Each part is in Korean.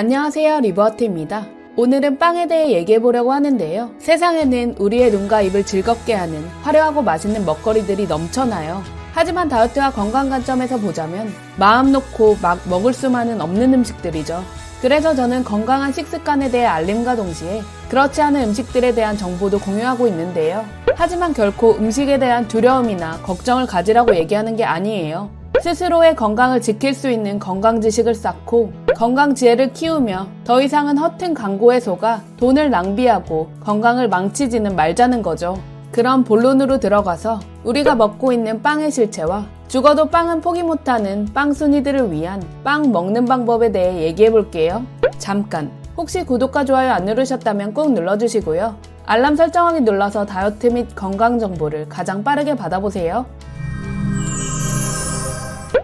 안녕하세요, 리버트입니다. 오늘은 빵에 대해 얘기해보려고 하는데요. 세상에는 우리의 눈과 입을 즐겁게 하는 화려하고 맛있는 먹거리들이 넘쳐나요. 하지만 다이어트와 건강 관점에서 보자면 마음 놓고 막 먹을 수만은 없는 음식들이죠. 그래서 저는 건강한 식습관에 대해 알림과 동시에 그렇지 않은 음식들에 대한 정보도 공유하고 있는데요. 하지만 결코 음식에 대한 두려움이나 걱정을 가지라고 얘기하는 게 아니에요. 스스로의 건강을 지킬 수 있는 건강 지식을 쌓고 건강 지혜를 키우며 더 이상은 허튼 광고에 속아 돈을 낭비하고 건강을 망치지는 말자는 거죠. 그럼 본론으로 들어가서 우리가 먹고 있는 빵의 실체와 죽어도 빵은 포기 못하는 빵순이들을 위한 빵 먹는 방법에 대해 얘기해 볼게요. 잠깐, 혹시 구독과 좋아요 안 누르셨다면 꼭 눌러주시고요. 알람 설정하기 눌러서 다이어트 및 건강 정보를 가장 빠르게 받아보세요.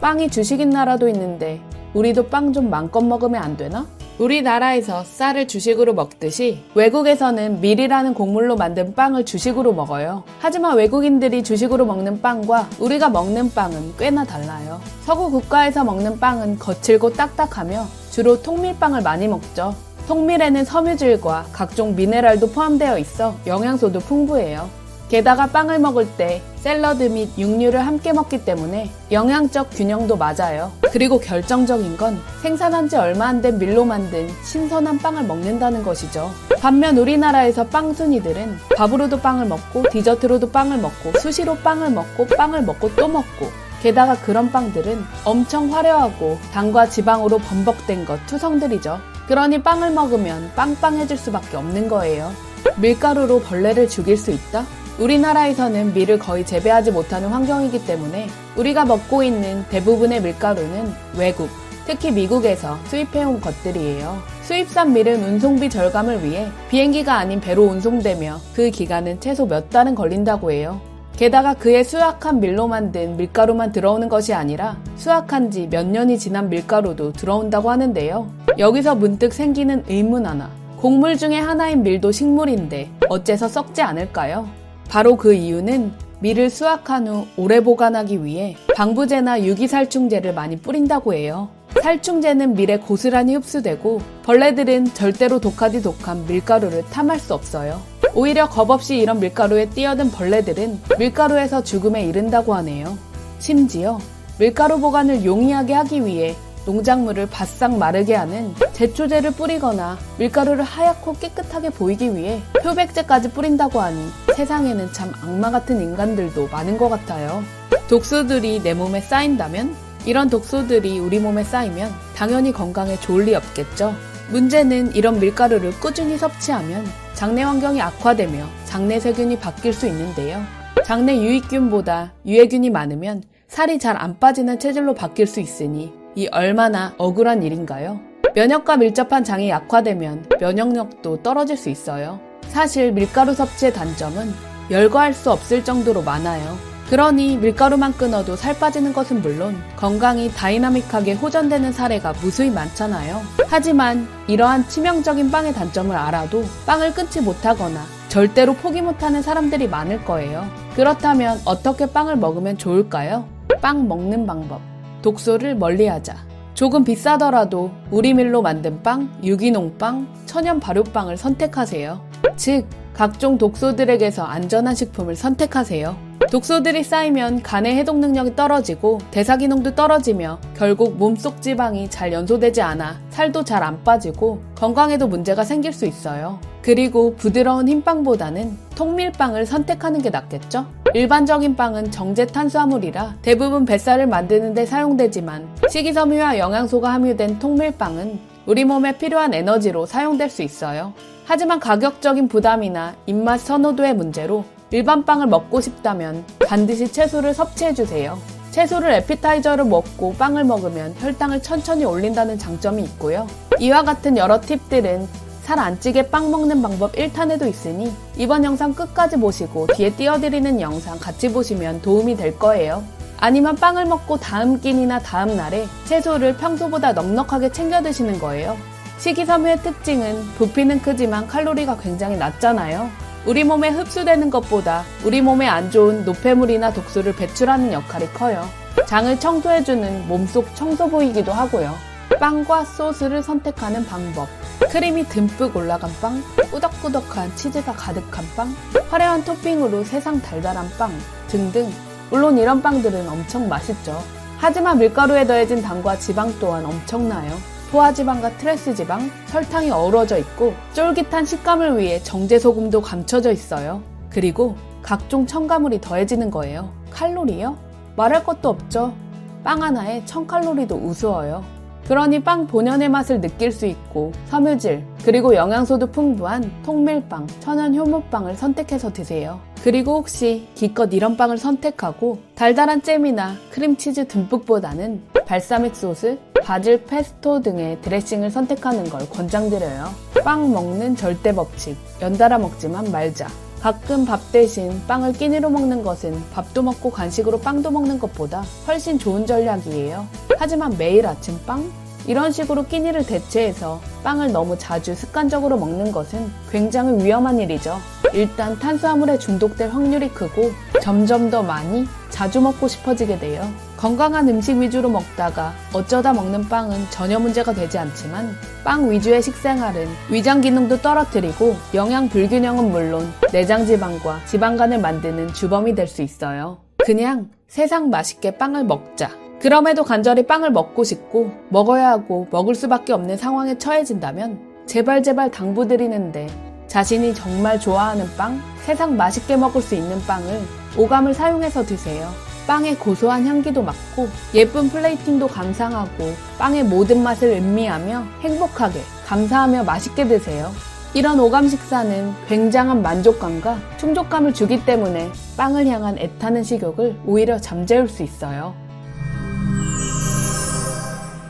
빵이 주식인 나라도 있는데 우리도 빵 좀 마음껏 먹으면 안 되나? 우리나라에서 쌀을 주식으로 먹듯이 외국에서는 밀이라는 곡물로 만든 빵을 주식으로 먹어요. 하지만 외국인들이 주식으로 먹는 빵과 우리가 먹는 빵은 꽤나 달라요. 서구 국가에서 먹는 빵은 거칠고 딱딱하며 주로 통밀빵을 많이 먹죠. 통밀에는 섬유질과 각종 미네랄도 포함되어 있어 영양소도 풍부해요. 게다가 빵을 먹을 때 샐러드 및 육류를 함께 먹기 때문에 영양적 균형도 맞아요. 그리고 결정적인 건 생산한 지 얼마 안 된 밀로 만든 신선한 빵을 먹는다는 것이죠. 반면 우리나라에서 빵순이들은 밥으로도 빵을 먹고 디저트로도 빵을 먹고 수시로 빵을 먹고 또 먹고 게다가 그런 빵들은 엄청 화려하고 당과 지방으로 범벅된 것 투성들이죠. 그러니 빵을 먹으면 빵빵해질 수밖에 없는 거예요. 밀가루로 벌레를 죽일 수 있다? 우리나라에서는 밀을 거의 재배하지 못하는 환경이기 때문에 우리가 먹고 있는 대부분의 밀가루는 외국, 특히 미국에서 수입해온 것들이에요. 수입산 밀은 운송비 절감을 위해 비행기가 아닌 배로 운송되며 그 기간은 최소 몇 달은 걸린다고 해요. 게다가 그의 수확한 밀로 만든 밀가루만 들어오는 것이 아니라 수확한 지 몇 년이 지난 밀가루도 들어온다고 하는데요. 여기서 문득 생기는 의문 하나. 곡물 중에 하나인 밀도 식물인데 어째서 썩지 않을까요? 바로 그 이유는 밀을 수확한 후 오래 보관하기 위해 방부제나 유기살충제를 많이 뿌린다고 해요. 살충제는 밀에 고스란히 흡수되고 벌레들은 절대로 독하디 독한 밀가루를 탐할 수 없어요. 오히려 겁없이 이런 밀가루에 뛰어든 벌레들은 밀가루에서 죽음에 이른다고 하네요. 심지어 밀가루 보관을 용이하게 하기 위해 농작물을 바싹 마르게 하는 제초제를 뿌리거나 밀가루를 하얗고 깨끗하게 보이기 위해 표백제까지 뿌린다고 하니 세상에는 참 악마 같은 인간들도 많은 것 같아요. 독소들이 내 몸에 쌓인다면? 이런 독소들이 우리 몸에 쌓이면 당연히 건강에 좋을 리 없겠죠. 문제는 이런 밀가루를 꾸준히 섭취하면 장내 환경이 악화되며 장내 세균이 바뀔 수 있는데요. 장내 유익균보다 유해균이 많으면 살이 잘 안 빠지는 체질로 바뀔 수 있으니 이 얼마나 억울한 일인가요? 면역과 밀접한 장이 약화되면 면역력도 떨어질 수 있어요. 사실 밀가루 섭취의 단점은 열거할 수 없을 정도로 많아요. 그러니 밀가루만 끊어도 살 빠지는 것은 물론 건강이 다이나믹하게 호전되는 사례가 무수히 많잖아요. 하지만 이러한 치명적인 빵의 단점을 알아도 빵을 끊지 못하거나 절대로 포기 못하는 사람들이 많을 거예요. 그렇다면 어떻게 빵을 먹으면 좋을까요? 빵 먹는 방법. 독소를 멀리하자. 조금 비싸더라도 우리 밀로 만든 빵, 유기농빵, 천연 발효빵을 선택하세요. 즉, 각종 독소들에게서 안전한 식품을 선택하세요. 독소들이 쌓이면 간의 해독 능력이 떨어지고 대사기능도 떨어지며 결국 몸속 지방이 잘 연소되지 않아 살도 잘 안 빠지고 건강에도 문제가 생길 수 있어요. 그리고 부드러운 흰빵보다는 통밀빵을 선택하는 게 낫겠죠? 일반적인 빵은 정제 탄수화물이라 대부분 뱃살을 만드는 데 사용되지만 식이섬유와 영양소가 함유된 통밀빵은 우리 몸에 필요한 에너지로 사용될 수 있어요. 하지만 가격적인 부담이나 입맛 선호도의 문제로 일반 빵을 먹고 싶다면 반드시 채소를 섭취해주세요. 채소를 에피타이저로 먹고 빵을 먹으면 혈당을 천천히 올린다는 장점이 있고요. 이와 같은 여러 팁들은 살 안 찌게 빵 먹는 방법 1탄에도 있으니 이번 영상 끝까지 보시고 뒤에 띄워드리는 영상 같이 보시면 도움이 될 거예요. 아니면 빵을 먹고 다음 끼니나 다음 날에 채소를 평소보다 넉넉하게 챙겨 드시는 거예요. 식이섬유의 특징은 부피는 크지만 칼로리가 굉장히 낮잖아요. 우리 몸에 흡수되는 것보다 우리 몸에 안 좋은 노폐물이나 독소를 배출하는 역할이 커요. 장을 청소해주는 몸속 청소부이기도 하고요. 빵과 소스를 선택하는 방법. 크림이 듬뿍 올라간 빵, 꾸덕꾸덕한 치즈가 가득한 빵, 화려한 토핑으로 세상 달달한 빵 등등. 물론 이런 빵들은 엄청 맛있죠. 하지만 밀가루에 더해진 당과 지방 또한 엄청나요. 포화지방과 트랜스지방, 설탕이 어우러져 있고 쫄깃한 식감을 위해 정제소금도 감춰져 있어요. 그리고 각종 첨가물이 더해지는 거예요. 칼로리요? 말할 것도 없죠. 빵 하나에 1000칼로리도 우스워요. 그러니 빵 본연의 맛을 느낄 수 있고 섬유질, 그리고 영양소도 풍부한 통밀빵, 천연 효모빵을 선택해서 드세요. 그리고 혹시 기껏 이런 빵을 선택하고 달달한 잼이나 크림치즈 듬뿍보다는 발사믹 소스, 바질 페스토 등의 드레싱을 선택하는 걸 권장드려요. 빵 먹는 절대 법칙, 연달아 먹지만 말자. 가끔 밥 대신 빵을 끼니로 먹는 것은 밥도 먹고 간식으로 빵도 먹는 것보다 훨씬 좋은 전략이에요. 하지만 매일 아침 빵? 이런 식으로 끼니를 대체해서 빵을 너무 자주 습관적으로 먹는 것은 굉장히 위험한 일이죠. 일단 탄수화물에 중독될 확률이 크고 점점 더 많이 자주 먹고 싶어지게 돼요. 건강한 음식 위주로 먹다가 어쩌다 먹는 빵은 전혀 문제가 되지 않지만 빵 위주의 식생활은 위장 기능도 떨어뜨리고 영양 불균형은 물론 내장 지방과 지방간을 만드는 주범이 될 수 있어요. 그냥 세상 맛있게 빵을 먹자. 그럼에도 간절히 빵을 먹고 싶고 먹어야 하고 먹을 수밖에 없는 상황에 처해진다면 제발 당부드리는데 자신이 정말 좋아하는 빵, 세상 맛있게 먹을 수 있는 빵을 오감을 사용해서 드세요. 빵의 고소한 향기도 맡고 예쁜 플레이팅도 감상하고 빵의 모든 맛을 음미하며 행복하게 감사하며 맛있게 드세요. 이런 오감 식사는 굉장한 만족감과 충족감을 주기 때문에 빵을 향한 애타는 식욕을 오히려 잠재울 수 있어요.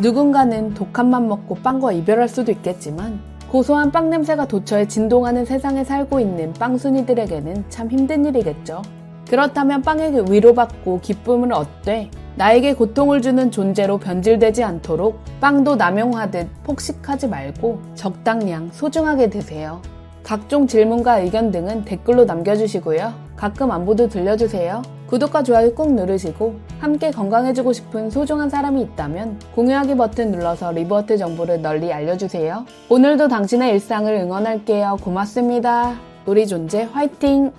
누군가는 독한 맘 먹고 빵과 이별할 수도 있겠지만 고소한 빵 냄새가 도처에 진동하는 세상에 살고 있는 빵순이들에게는 참 힘든 일이겠죠. 그렇다면 빵에게 위로받고 기쁨을 얻되 나에게 고통을 주는 존재로 변질되지 않도록 빵도 남용하듯 폭식하지 말고 적당량 소중하게 드세요. 각종 질문과 의견 등은 댓글로 남겨주시고요. 가끔 안부도 들려주세요. 구독과 좋아요 꾹 누르시고 함께 건강해지고 싶은 소중한 사람이 있다면 공유하기 버튼 눌러서 리버트 정보를 널리 알려주세요. 오늘도 당신의 일상을 응원할게요. 고맙습니다. 우리 존재 화이팅!